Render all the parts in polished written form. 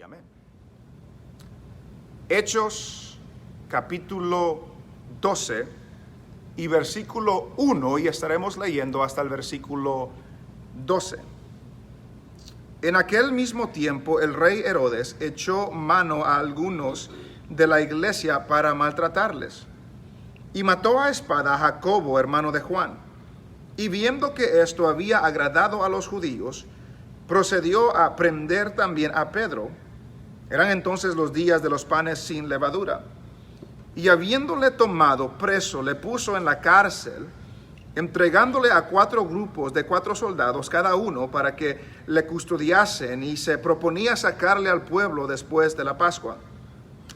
y amén. Hechos capítulo 12 y versículo 1, y estaremos leyendo hasta el versículo 12. En aquel mismo tiempo el rey Herodes echó mano a algunos de la iglesia para maltratarles, y mató a espada a Jacobo, hermano de Juan. Y viendo que esto había agradado a los judíos, procedió a prender también a Pedro. Eran entonces los días de los panes sin levadura. Y habiéndole tomado preso, le puso en la cárcel, entregándole a 4 grupos de 4 soldados cada uno para que le custodiasen, y se proponía sacarle al pueblo después de la Pascua.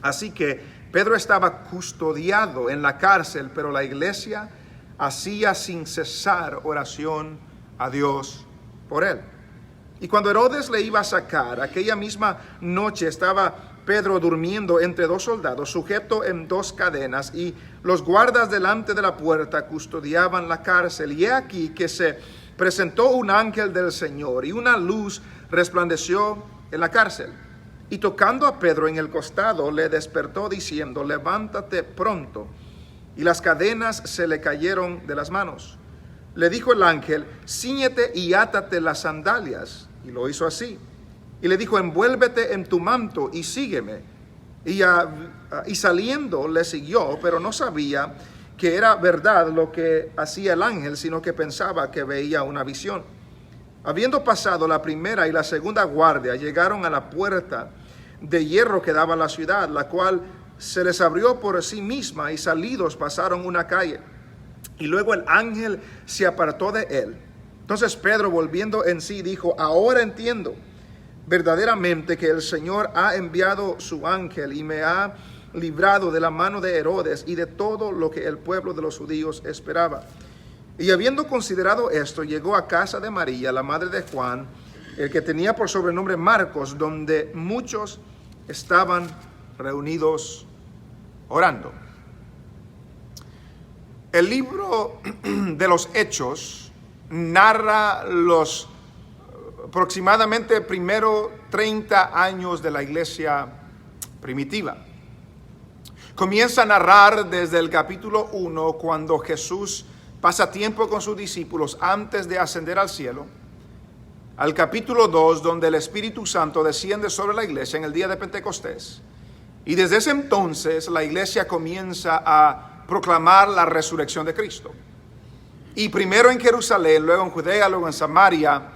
Así que Pedro estaba custodiado en la cárcel, pero la iglesia hacía sin cesar oración a Dios por él. Y cuando Herodes le iba a sacar, aquella misma noche estaba Pedro durmiendo entre 2 soldados, sujeto en 2 cadenas, y los guardas delante de la puerta custodiaban la cárcel. Y he aquí que se presentó un ángel del Señor, y una luz resplandeció en la cárcel. Y tocando a Pedro en el costado, le despertó diciendo: levántate pronto. Y las cadenas se le cayeron de las manos. Le dijo el ángel: cíñete y átate las sandalias. Y lo hizo así. Y le dijo: envuélvete en tu manto y sígueme. Y saliendo le siguió, pero no sabía que era verdad lo que hacía el ángel, sino que pensaba que veía una visión. Habiendo pasado la primera y la segunda guardia, llegaron a la puerta de hierro que daba a la ciudad, la cual se les abrió por sí misma, y salidos pasaron una calle. Y luego el ángel se apartó de él. Entonces Pedro, volviendo en sí, dijo: ahora entiendo verdaderamente que el Señor ha enviado su ángel y me ha librado de la mano de Herodes y de todo lo que el pueblo de los judíos esperaba. Y habiendo considerado esto, llegó a casa de María, la madre de Juan, el que tenía por sobrenombre Marcos, donde muchos estaban reunidos orando. El libro de los Hechos narra los aproximadamente primero 30 años de la iglesia primitiva. Comienza a narrar desde el capítulo 1, cuando Jesús pasa tiempo con sus discípulos antes de ascender al cielo, al capítulo 2, donde el Espíritu Santo desciende sobre la iglesia en el día de Pentecostés. Y desde ese entonces la iglesia comienza a proclamar la resurrección de Cristo. Y primero en Jerusalén, luego en Judea, luego en Samaria,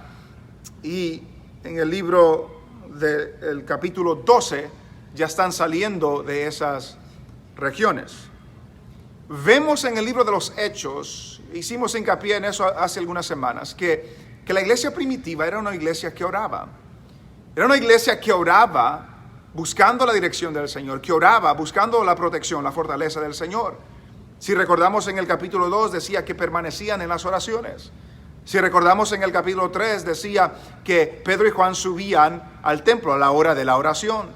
y en el libro del capítulo 12 ya están saliendo de esas regiones. Vemos en el libro de los Hechos, hicimos hincapié en eso hace algunas semanas, que la iglesia primitiva era una iglesia que oraba. Era una iglesia que oraba buscando la dirección del Señor, que oraba buscando la protección, la fortaleza del Señor. Si recordamos en el capítulo 2 decía que permanecían en las oraciones. Si recordamos en el capítulo 3 decía que Pedro y Juan subían al templo a la hora de la oración.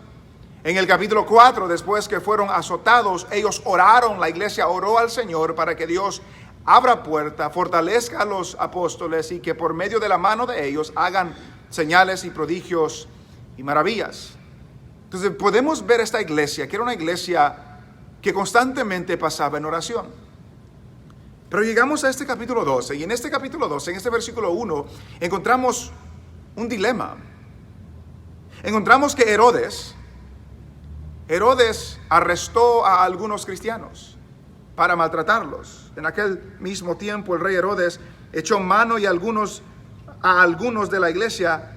En el capítulo 4, después que fueron azotados, ellos oraron, la iglesia oró al Señor para que Dios abra puerta, fortalezca a los apóstoles y que por medio de la mano de ellos hagan señales y prodigios y maravillas. Entonces podemos ver esta iglesia, que era una iglesia que constantemente pasaba en oración. Pero llegamos a este capítulo 12, y en este capítulo 12, en este versículo 1, encontramos un dilema. Encontramos que Herodes arrestó a algunos cristianos para maltratarlos. En aquel mismo tiempo el rey Herodes echó mano a algunos de la iglesia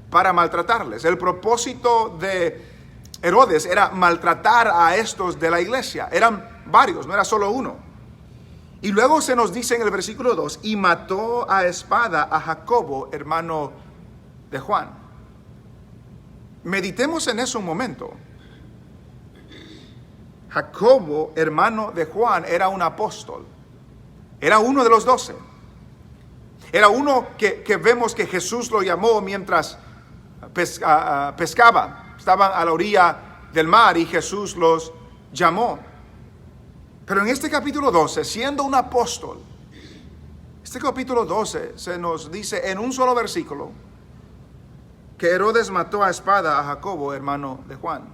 para maltratarles. El propósito de Herodes era maltratar a estos de la iglesia. Eran varios, no era solo uno. Y luego se nos dice en el versículo 2, y mató a espada a Jacobo, hermano de Juan. Meditemos en eso un momento. Jacobo, hermano de Juan, era un apóstol. Era uno de los 12. Era uno que vemos que Jesús lo llamó mientras pescaba. Estaban a la orilla del mar y Jesús los llamó. Pero en este capítulo 12, siendo un apóstol, este capítulo 12 se nos dice en un solo versículo que Herodes mató a espada a Jacobo, hermano de Juan.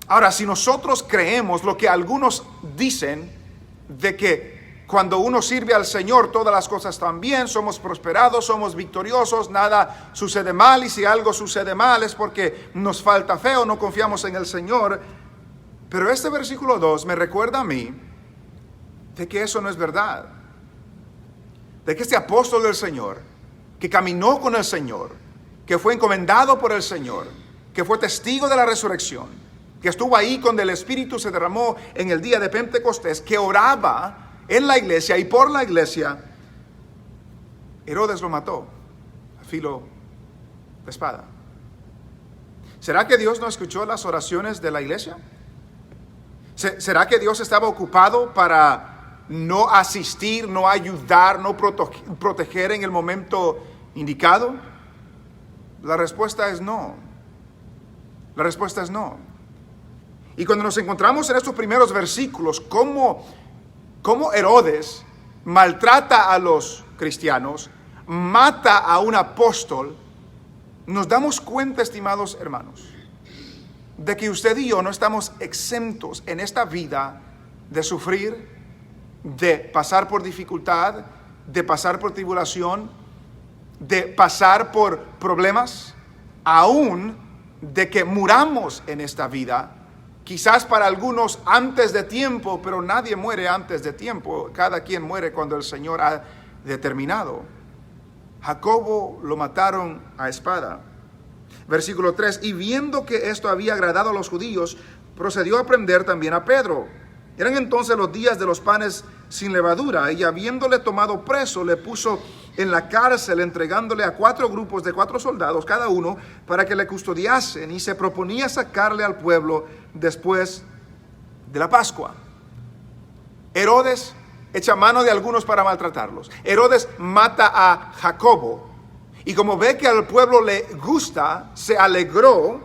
Ahora, si nosotros creemos lo que algunos dicen, de que cuando uno sirve al Señor todas las cosas están bien, somos prosperados, somos victoriosos, nada sucede mal, y si algo sucede mal es porque nos falta fe o no confiamos en el Señor. Pero este versículo 2 me recuerda a mí de que eso no es verdad. De que este apóstol del Señor, que caminó con el Señor, que fue encomendado por el Señor, que fue testigo de la resurrección, que estuvo ahí cuando el Espíritu se derramó en el día de Pentecostés, que oraba en la iglesia y por la iglesia, Herodes lo mató a filo de espada. ¿Será que Dios no escuchó las oraciones de la iglesia? ¿Será que Dios estaba ocupado para no asistir, no ayudar, no proteger en el momento indicado? La respuesta es no. La respuesta es no. Y cuando nos encontramos en estos primeros versículos, cómo Herodes maltrata a los cristianos, mata a un apóstol, nos damos cuenta, estimados hermanos, de que usted y yo no estamos exentos en esta vida de sufrir, de pasar por dificultad, de pasar por tribulación, de pasar por problemas, aún de que muramos en esta vida. Quizás para algunos antes de tiempo, pero nadie muere antes de tiempo. Cada quien muere cuando el Señor ha determinado. Jacobo lo mataron a espada. Versículo 3, y viendo que esto había agradado a los judíos, procedió a prender también a Pedro. Eran entonces los días de los panes sin levadura, y habiéndole tomado preso, le puso en la cárcel, entregándole a 4 grupos de 4 soldados cada uno, para que le custodiasen, y se proponía sacarle al pueblo después de la Pascua. Herodes echa mano de algunos para maltratarlos. Herodes mata a Jacobo, y como ve que al pueblo le gusta, se alegró.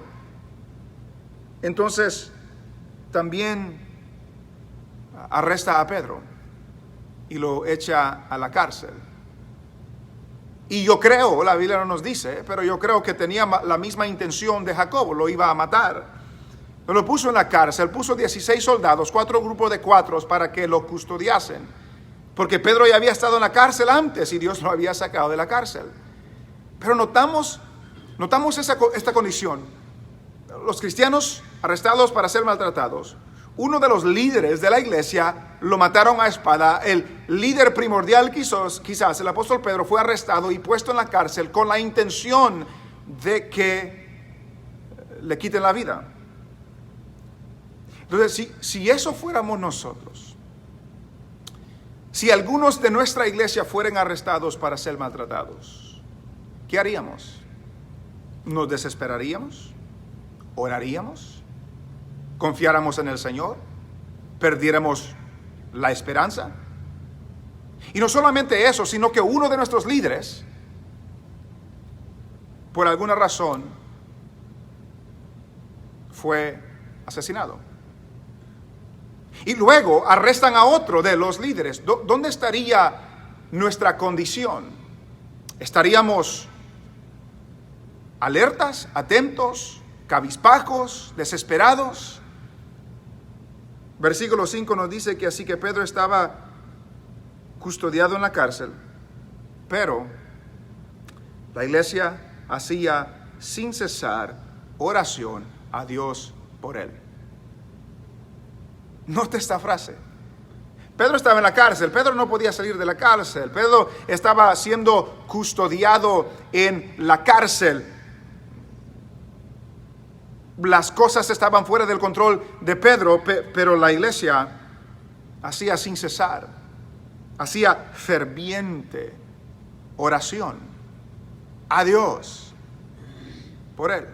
Entonces también arresta a Pedro y lo echa a la cárcel. Y yo creo, la Biblia no nos dice, pero yo creo que tenía la misma intención de Jacobo, lo iba a matar. Lo puso en la cárcel, puso 16 soldados, 4 grupos de 4 para que lo custodiasen, porque Pedro ya había estado en la cárcel antes y Dios lo había sacado de la cárcel. Pero notamos esta condición. Los cristianos arrestados para ser maltratados. Uno de los líderes de la iglesia lo mataron a espada. El líder primordial, quizás el apóstol Pedro, fue arrestado y puesto en la cárcel con la intención de que le quiten la vida. Entonces, si eso fuéramos nosotros, si algunos de nuestra iglesia fueran arrestados para ser maltratados, ¿qué haríamos? ¿Nos desesperaríamos? ¿Oraríamos? ¿Confiáramos en el Señor? ¿Perdiéramos la esperanza? Y no solamente eso, sino que uno de nuestros líderes, por alguna razón, fue asesinado. Y luego arrestan a otro de los líderes. ¿Dónde estaría nuestra condición? ¿Estaríamos alertas, atentos, cabizbajos, desesperados? Versículo 5 nos dice que así que Pedro estaba custodiado en la cárcel, pero la iglesia hacía sin cesar oración a Dios por él. Note esta frase. Pedro estaba en la cárcel, Pedro no podía salir de la cárcel, Pedro estaba siendo custodiado en la cárcel. Las cosas estaban fuera del control de Pedro, pero la iglesia hacía sin cesar, hacía ferviente oración a Dios por él.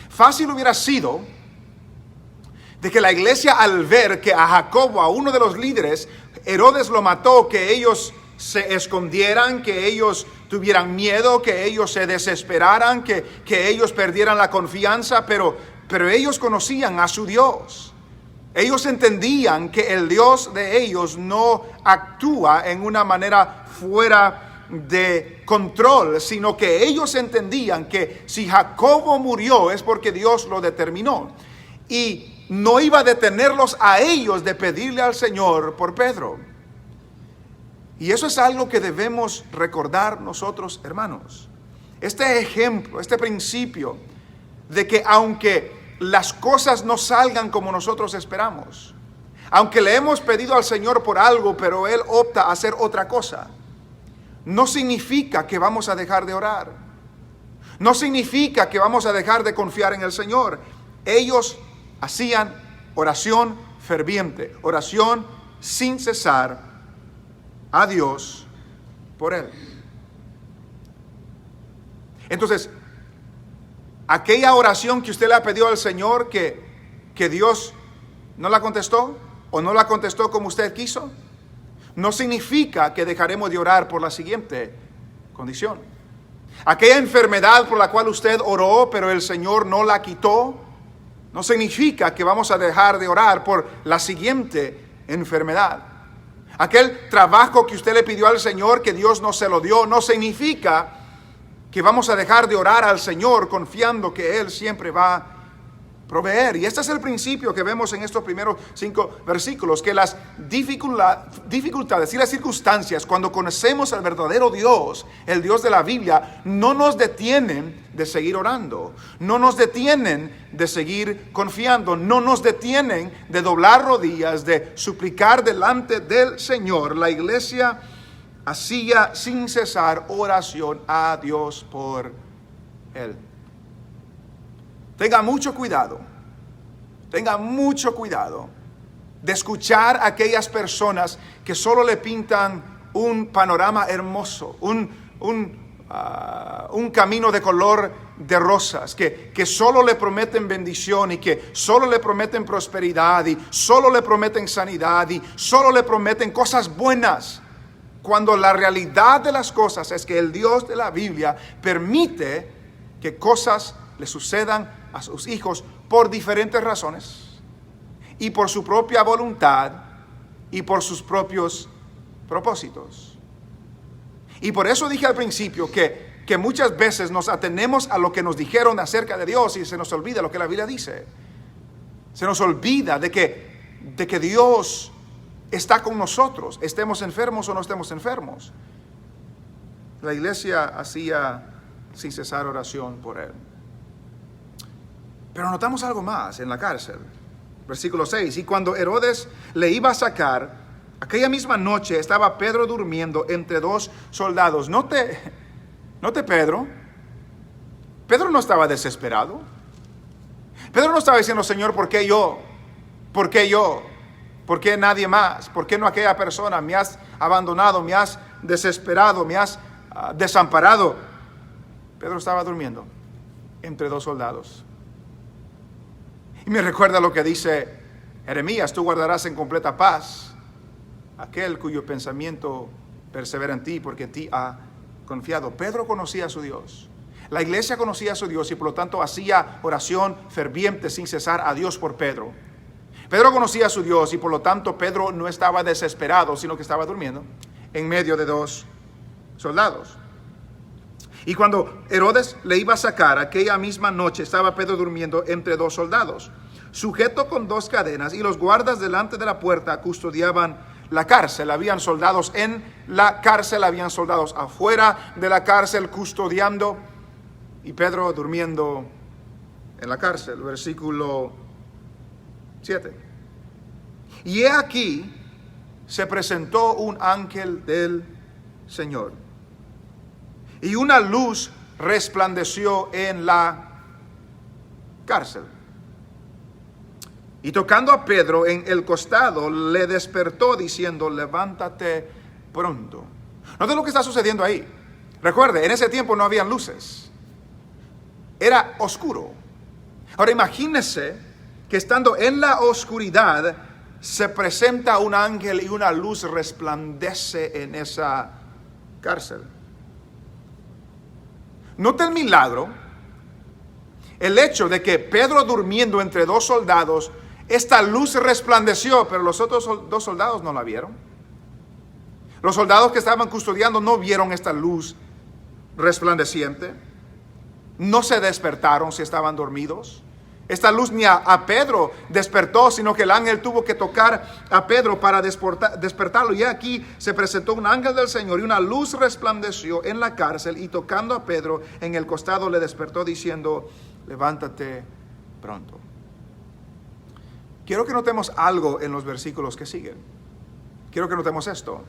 Fácil hubiera sido de que la iglesia, al ver que a Jacobo, a uno de los líderes, Herodes lo mató, que ellos se escondieran, que ellos tuvieran miedo, que ellos se desesperaran, que ellos perdieran la confianza, pero ellos conocían a su Dios. Ellos entendían que el Dios de ellos no actúa en una manera fuera de control, sino que ellos entendían que si Jacobo murió es porque Dios lo determinó. Y no iba a detenerlos a ellos de pedirle al Señor por Pedro. Y eso es algo que debemos recordar nosotros, hermanos. Este ejemplo, este principio de que aunque las cosas no salgan como nosotros esperamos, aunque le hemos pedido al Señor por algo, pero Él opta a hacer otra cosa, no significa que vamos a dejar de orar. No significa que vamos a dejar de confiar en el Señor. Ellos hacían oración ferviente, oración sin cesar a Dios por Él. Entonces, aquella oración que usted le ha pedido al Señor que Dios no la contestó o no la contestó como usted quiso, no significa que dejaremos de orar por la siguiente condición. Aquella enfermedad por la cual usted oró, pero el Señor no la quitó, no significa que vamos a dejar de orar por la siguiente enfermedad. Aquel trabajo que usted le pidió al Señor, que Dios no se lo dio, no significa que vamos a dejar de orar al Señor confiando que Él siempre va a proveer. Y este es el principio que vemos en estos primeros 5 versículos, que las dificultades y las circunstancias, cuando conocemos al verdadero Dios, el Dios de la Biblia, no nos detienen de seguir orando, no nos detienen de seguir confiando, no nos detienen de doblar rodillas, de suplicar delante del Señor. La iglesia hacía sin cesar oración a Dios por Él. Tenga mucho cuidado de escuchar a aquellas personas que solo le pintan un panorama hermoso, un camino de color de rosas, que solo le prometen bendición y que solo le prometen prosperidad y solo le prometen sanidad y solo le prometen cosas buenas, cuando la realidad de las cosas es que el Dios de la Biblia permite que cosas le sucedan a sus hijos por diferentes razones y por su propia voluntad y por sus propios propósitos. Y por eso dije al principio que muchas veces nos atenemos a lo que nos dijeron acerca de Dios y se nos olvida lo que la Biblia dice. Se nos olvida de que Dios está con nosotros, estemos enfermos o no estemos enfermos. La iglesia hacía sin cesar oración por Él. Pero notamos algo más en la cárcel. Versículo 6. Y cuando Herodes le iba a sacar, aquella misma noche estaba Pedro durmiendo entre 2 soldados. Note Pedro. Pedro no estaba desesperado. Pedro no estaba diciendo, Señor, ¿por qué yo? ¿Por qué yo? ¿Por qué nadie más? ¿Por qué no aquella persona? Me has abandonado, me has desesperado, me has desamparado. Pedro estaba durmiendo entre 2 soldados. Y me recuerda lo que dice Jeremías: tú guardarás en completa paz aquel cuyo pensamiento persevera en ti, porque en ti ha confiado. Pedro conocía a su Dios. La iglesia conocía a su Dios y por lo tanto hacía oración ferviente sin cesar a Dios por Pedro. Pedro conocía a su Dios y por lo tanto Pedro no estaba desesperado, sino que estaba durmiendo en medio de 2 soldados. Y cuando Herodes le iba a sacar, aquella misma noche estaba Pedro durmiendo entre 2 soldados, sujeto con 2 cadenas, y los guardas delante de la puerta custodiaban la cárcel. Habían soldados en la cárcel, habían soldados afuera de la cárcel custodiando, y Pedro durmiendo en la cárcel. Versículo 7. Y he aquí se presentó un ángel del Señor, y una luz resplandeció en la cárcel. Y tocando a Pedro en el costado, le despertó diciendo, levántate pronto. Note lo que está sucediendo ahí. Recuerde, en ese tiempo no habían luces. Era oscuro. Ahora imagínese que estando en la oscuridad, se presenta un ángel y una luz resplandece en esa cárcel. Note el milagro, el hecho de que Pedro durmiendo entre 2 soldados, esta luz resplandeció, pero los otros 2 soldados no la vieron. Los soldados que estaban custodiando no vieron esta luz resplandeciente. No se despertaron si estaban dormidos. Esta luz ni a Pedro despertó, sino que el ángel tuvo que tocar a Pedro para despertarlo. Y aquí se presentó un ángel del Señor y una luz resplandeció en la cárcel, y tocando a Pedro en el costado le despertó diciendo: levántate pronto. Quiero que notemos algo en los versículos que siguen. Quiero que notemos esto.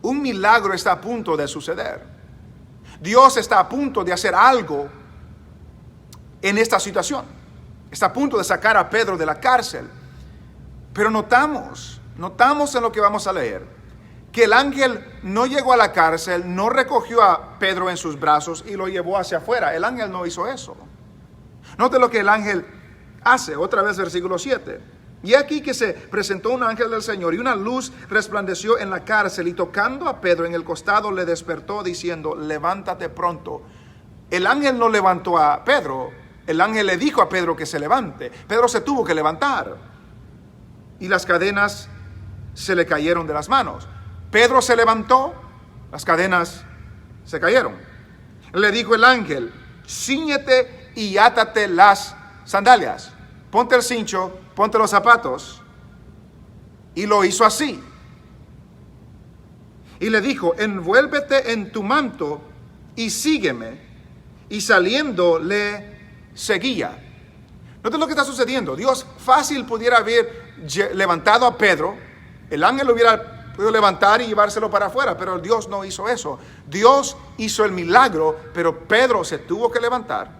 Un milagro está a punto de suceder. Dios está a punto de hacer algo en esta situación. Está a punto de sacar a Pedro de la cárcel. Pero notamos en lo que vamos a leer, que el ángel no llegó a la cárcel, no recogió a Pedro en sus brazos y lo llevó hacia afuera. El ángel no hizo eso. Note lo que el ángel hace. Otra vez versículo 7. Y aquí que se presentó un ángel del Señor y una luz resplandeció en la cárcel, y tocando a Pedro en el costado le despertó diciendo: levántate pronto. El ángel no levantó a Pedro. El ángel le dijo a Pedro que se levante. Pedro se tuvo que levantar y las cadenas se le cayeron de las manos. Pedro se levantó, las cadenas se cayeron. Le dijo el ángel: cíñete y átate las sandalias. Ponte el cincho, ponte los zapatos. Y lo hizo así. Y le dijo: envuélvete en tu manto y sígueme. Y saliendo le seguía. Noten lo que está sucediendo. Dios fácil pudiera haber levantado a Pedro. El ángel lo hubiera podido levantar y llevárselo para afuera, pero Dios no hizo eso. Dios hizo el milagro, pero Pedro se tuvo que levantar.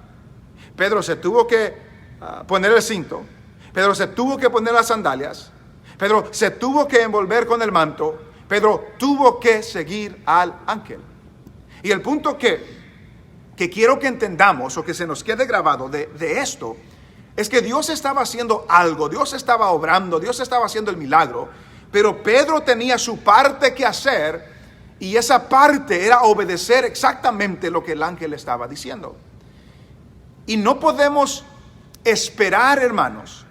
Pedro se tuvo que poner el cinto. Pedro se tuvo que poner las sandalias. Pedro se tuvo que envolver con el manto. Pedro tuvo que seguir al ángel. Y el punto que quiero que entendamos, o que se nos quede grabado de esto, es que Dios estaba haciendo algo. Dios estaba obrando. Dios estaba haciendo el milagro. Pero Pedro tenía su parte que hacer, y esa parte era obedecer exactamente lo que el ángel estaba diciendo. Y no podemos esperar, hermanos,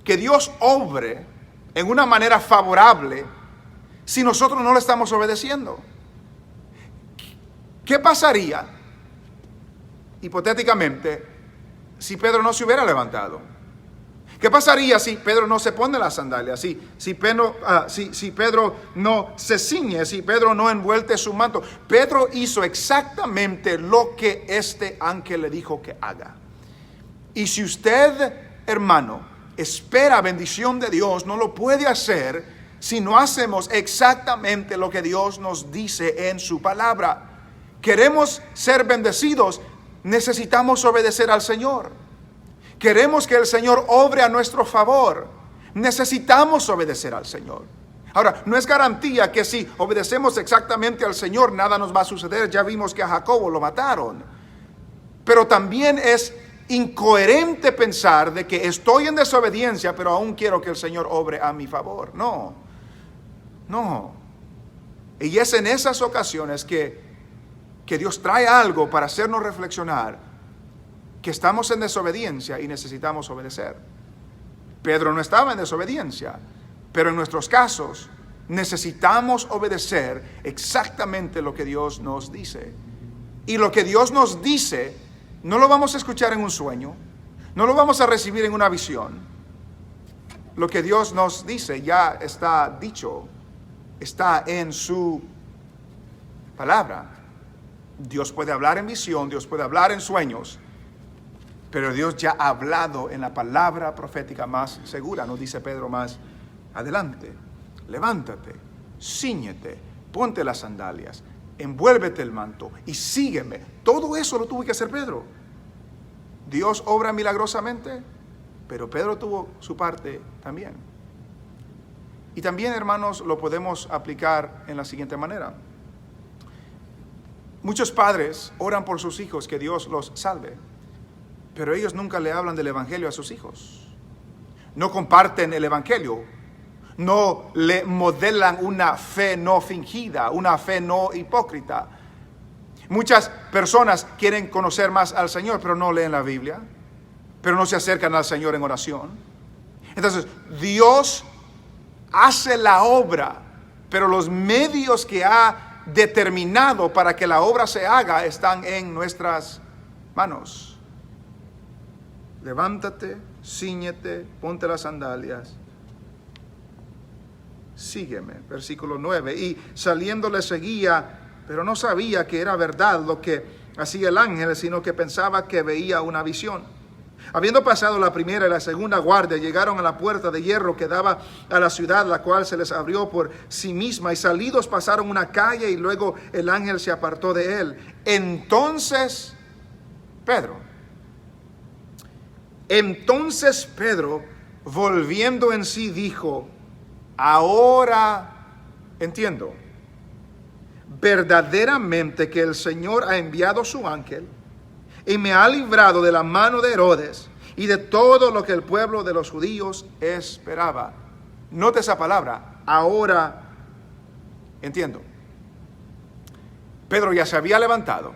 que Dios obre en una manera favorable si nosotros no le estamos obedeciendo. ¿Qué pasaría, hipotéticamente, si Pedro no se hubiera levantado? ¿Qué pasaría si Pedro no se pone las sandalias? Si Pedro no se ciñe, si Pedro no envuelve su manto. Pedro hizo exactamente lo que este ángel le dijo que haga. Y si usted, hermano, espera bendición de Dios, no lo puede hacer si no hacemos exactamente lo que Dios nos dice en su palabra. Queremos ser bendecidos, necesitamos obedecer al Señor. Queremos que el Señor obre a nuestro favor, necesitamos obedecer al Señor. Ahora, no es garantía que si obedecemos exactamente al Señor, nada nos va a suceder. Ya vimos que a Jacobo lo mataron. Pero también es incoherente pensar de que estoy en desobediencia, pero aún quiero que el Señor obre a mi favor. No. Y es en esas ocasiones que Dios trae algo para hacernos reflexionar que estamos en desobediencia y necesitamos obedecer. Pedro no estaba en desobediencia, pero en nuestros casos necesitamos obedecer exactamente lo que Dios nos dice. Y lo que Dios nos dice no lo vamos a escuchar en un sueño, no lo vamos a recibir en una visión. Lo que Dios nos dice ya está dicho, está en su palabra. Dios puede hablar en visión, Dios puede hablar en sueños, pero Dios ya ha hablado en la palabra profética más segura. Nos dice Pedro más adelante: levántate, cíñete, ponte las sandalias, envuélvete el manto y sígueme. Todo eso lo tuvo que hacer Pedro. Dios obra milagrosamente, pero Pedro tuvo su parte también. Y también, hermanos, lo podemos aplicar en la siguiente manera. Muchos padres oran por sus hijos que Dios los salve, pero ellos nunca le hablan del evangelio a sus hijos. No comparten el evangelio. No le modelan una fe no fingida, una fe no hipócrita. Muchas personas quieren conocer más al Señor, pero no leen la Biblia, pero no se acercan al Señor en oración. Entonces, Dios hace la obra pero los medios que ha determinado para que la obra se haga están en nuestras manos. Levántate, cíñete, ponte las sandalias, sígueme. Versículo 9. Y saliendo le seguía, pero no sabía que era verdad lo que hacía el ángel, sino que pensaba que veía una visión. Habiendo pasado la primera y la segunda guardia, llegaron a la puerta de hierro que daba a la ciudad, la cual se les abrió por sí misma, y salidos pasaron una calle, y luego el ángel se apartó de él. Entonces Pedro, volviendo en sí, dijo: ahora entiendo verdaderamente que el Señor ha enviado su ángel y me ha librado de la mano de Herodes y de todo lo que el pueblo de los judíos esperaba. Note esa palabra, ahora entiendo. Pedro ya se había levantado,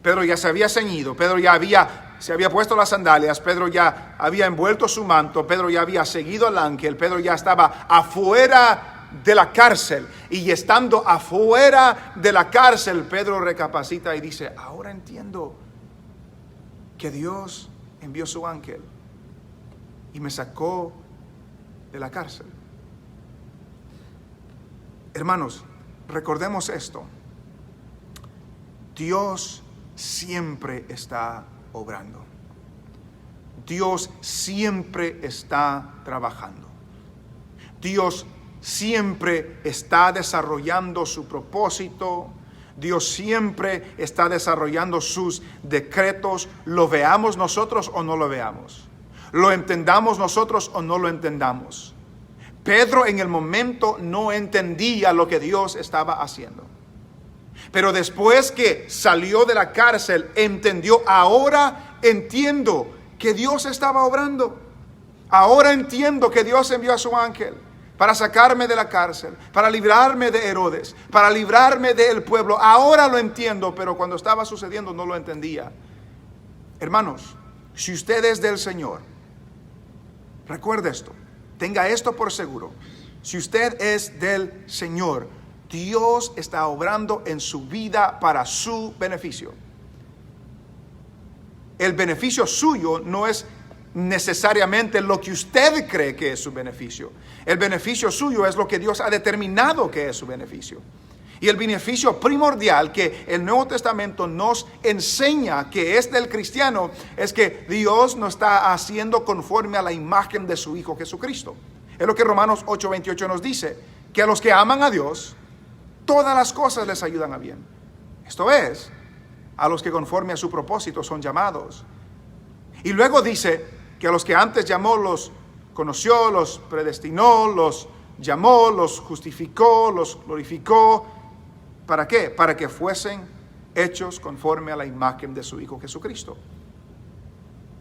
Pedro ya se había ceñido, Pedro ya se había puesto las sandalias, Pedro ya había envuelto su manto, Pedro ya había seguido al ángel, Pedro ya estaba afuera de la cárcel, y estando afuera de la cárcel, Pedro recapacita y dice: ahora entiendo que Dios envió su ángel y me sacó de la cárcel. Hermanos, recordemos esto: Dios siempre está obrando. Dios siempre está trabajando. Dios siempre está desarrollando su propósito. Dios siempre está desarrollando sus decretos, lo veamos nosotros o no lo veamos, lo entendamos nosotros o no lo entendamos. Pedro en el momento no entendía lo que Dios estaba haciendo, pero después que salió de la cárcel entendió: ahora entiendo que Dios estaba obrando, ahora entiendo que Dios envió a su ángel para sacarme de la cárcel, para librarme de Herodes, para librarme del pueblo. Ahora lo entiendo, pero cuando estaba sucediendo no lo entendía. Hermanos, si usted es del Señor, recuerde esto, tenga esto por seguro: si usted es del Señor, Dios está obrando en su vida para su beneficio. El beneficio suyo no es necesariamente lo que usted cree que es su beneficio. El beneficio suyo es lo que Dios ha determinado que es su beneficio. Y el beneficio primordial que el Nuevo Testamento nos enseña que es del cristiano es que Dios nos está haciendo conforme a la imagen de su Hijo Jesucristo. Es lo que Romanos 8:28 nos dice, que a los que aman a Dios, todas las cosas les ayudan a bien. Esto es, a los que conforme a su propósito son llamados. Y luego dice que a los que antes llamó los conoció, los predestinó, los llamó, los justificó, los glorificó. ¿Para qué? Para que fuesen hechos conforme a la imagen de su Hijo Jesucristo.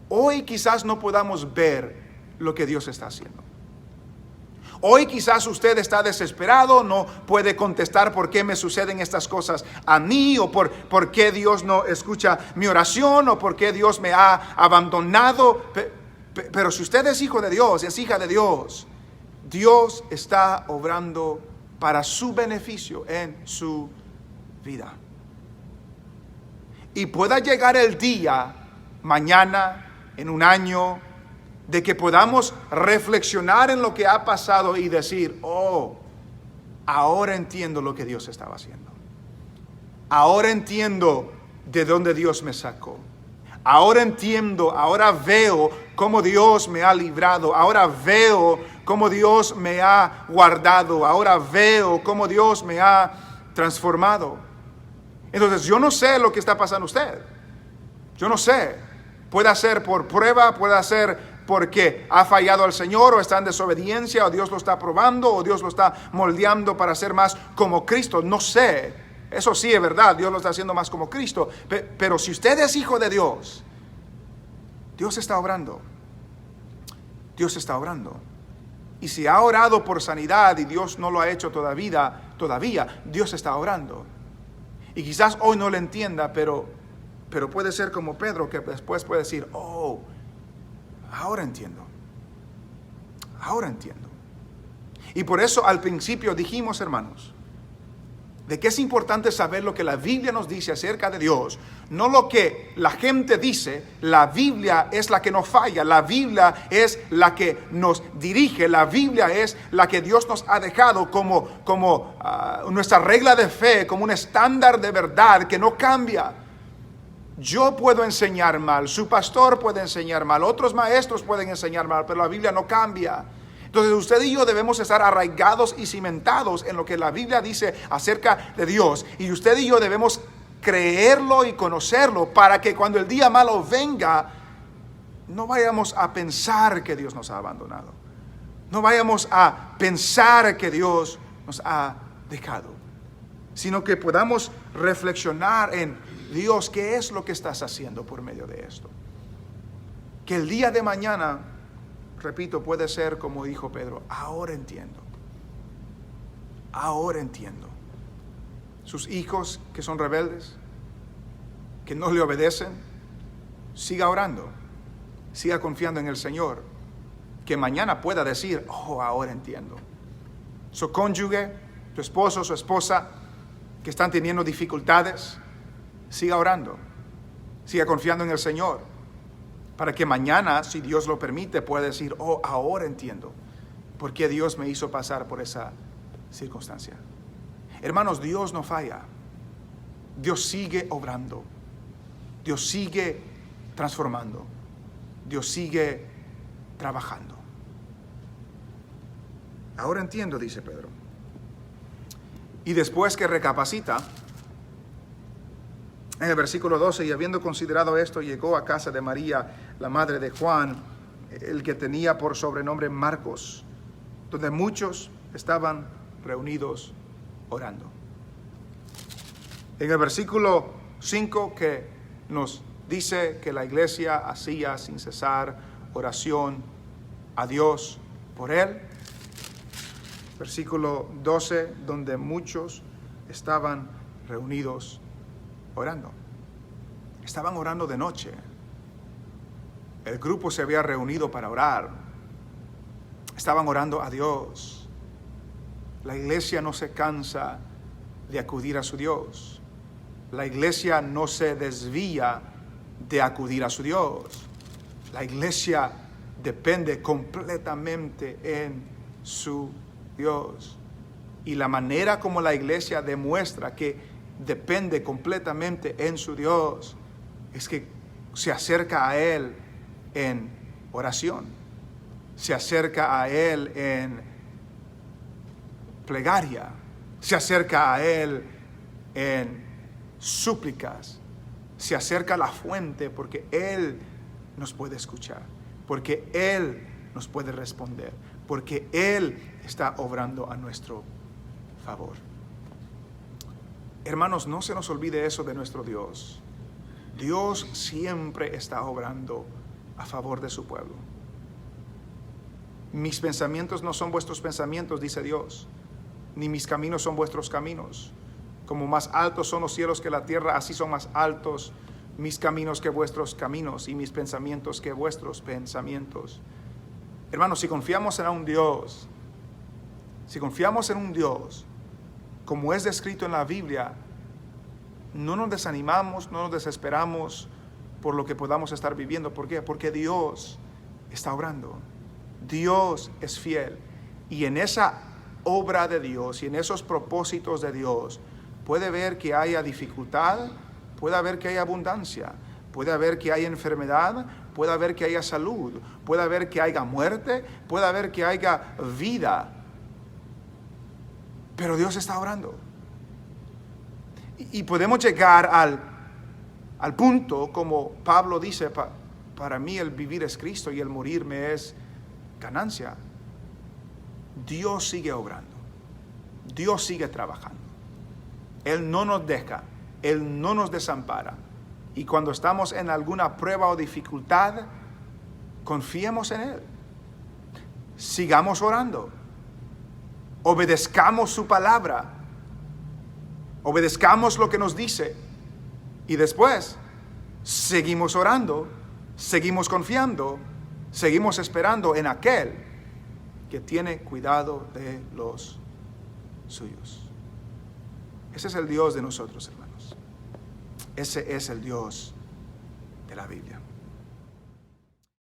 Hoy quizás no podamos ver lo que Dios está haciendo. Hoy quizás usted está desesperado, no puede contestar por qué me suceden estas cosas a mí, o por qué Dios no escucha mi oración, o por qué Dios me ha abandonado. Pero si usted es hijo de Dios, es hija de Dios, Dios está obrando para su beneficio en su vida. Y pueda llegar el día, mañana, en un año, de que podamos reflexionar en lo que ha pasado y decir: oh, ahora entiendo lo que Dios estaba haciendo. Ahora entiendo de dónde Dios me sacó. Ahora entiendo, ahora veo cómo Dios me ha librado. Ahora veo cómo Dios me ha guardado. Ahora veo cómo Dios me ha transformado. Entonces yo no sé lo que está pasando usted. Yo no sé. Puede ser por prueba, puede ser porque ha fallado al Señor, o está en desobediencia, o Dios lo está probando, o Dios lo está moldeando para ser más como Cristo. No sé. Eso sí es verdad, Dios lo está haciendo más como Cristo. Pero si usted es hijo de Dios, Dios está obrando. Dios está obrando. Y si ha orado por sanidad y Dios no lo ha hecho todavía, Dios está obrando. Y quizás hoy no lo entienda, pero puede ser como Pedro, que después puede decir: oh, ahora entiendo. Ahora entiendo. Y por eso al principio dijimos, hermanos, de que es importante saber lo que la Biblia nos dice acerca de Dios, no lo que la gente dice. La Biblia es la que no falla, la Biblia es la que nos dirige, la Biblia es la que Dios nos ha dejado como nuestra regla de fe, como un estándar de verdad que no cambia. Yo puedo enseñar mal, su pastor puede enseñar mal, otros maestros pueden enseñar mal, pero la Biblia no cambia. Entonces usted y yo debemos estar arraigados y cimentados en lo que la Biblia dice acerca de Dios. Y usted y yo debemos creerlo y conocerlo para que cuando el día malo venga, no vayamos a pensar que Dios nos ha abandonado. No vayamos a pensar que Dios nos ha dejado. Sino que podamos reflexionar en Dios, ¿qué es lo que estás haciendo por medio de esto? Que el día de mañana, repito, puede ser como dijo Pedro, ahora entiendo. Ahora entiendo. Sus hijos que son rebeldes, que no le obedecen, siga orando, siga confiando en el Señor, que mañana pueda decir, oh, ahora entiendo. Su cónyuge, su esposo, su esposa, que están teniendo dificultades, siga orando, siga confiando en el Señor, para que mañana, si Dios lo permite, pueda decir, oh, ahora entiendo por qué Dios me hizo pasar por esa circunstancia. Hermanos, Dios no falla. Dios sigue obrando. Dios sigue transformando. Dios sigue trabajando. Ahora entiendo, dice Pedro. Y después que recapacita, en el versículo 12, y habiendo considerado esto, llegó a casa de María, la madre de Juan, el que tenía por sobrenombre Marcos, donde muchos estaban reunidos orando. En el versículo 5, que nos dice que la iglesia hacía sin cesar oración a Dios por él. Versículo 12, donde muchos estaban reunidos orando. Estaban orando de noche. El grupo se había reunido para orar. Estaban orando a Dios. La iglesia no se cansa de acudir a su Dios. La iglesia no se desvía de acudir a su Dios. La iglesia depende completamente en su Dios. Y la manera como la iglesia demuestra que depende completamente en su Dios es que se acerca a Él en oración, se acerca a Él en plegaria, se acerca a Él en súplicas, se acerca a la fuente porque Él nos puede escuchar, porque Él nos puede responder, porque Él está obrando a nuestro favor. Hermanos, no se nos olvide eso de nuestro Dios. Dios siempre está obrando a favor de su pueblo. Mis pensamientos no son vuestros pensamientos, dice Dios, ni mis caminos son vuestros caminos. Como más altos son los cielos que la tierra, así son más altos mis caminos que vuestros caminos y mis pensamientos que vuestros pensamientos. Hermanos, si confiamos en un Dios, como es descrito en la Biblia, no nos desanimamos, no nos desesperamos por lo que podamos estar viviendo. ¿Por qué? Porque Dios está obrando. Dios es fiel. Y en esa obra de Dios y en esos propósitos de Dios, puede haber que haya dificultad, puede haber que haya abundancia, puede haber que haya enfermedad, puede haber que haya salud, puede haber que haya muerte, puede haber que haya vida. Pero Dios está obrando. Y podemos llegar al punto, como Pablo dice, para mí el vivir es Cristo y el morir me es ganancia. Dios sigue obrando. Dios sigue trabajando. Él no nos deja. Él no nos desampara. Y cuando estamos en alguna prueba o dificultad, confiemos en Él. Sigamos orando. Obedezcamos su palabra. Obedezcamos lo que nos dice. Y después seguimos orando, seguimos confiando, seguimos esperando en aquel que tiene cuidado de los suyos. Ese es el Dios de nosotros, hermanos. Ese es el Dios de la Biblia.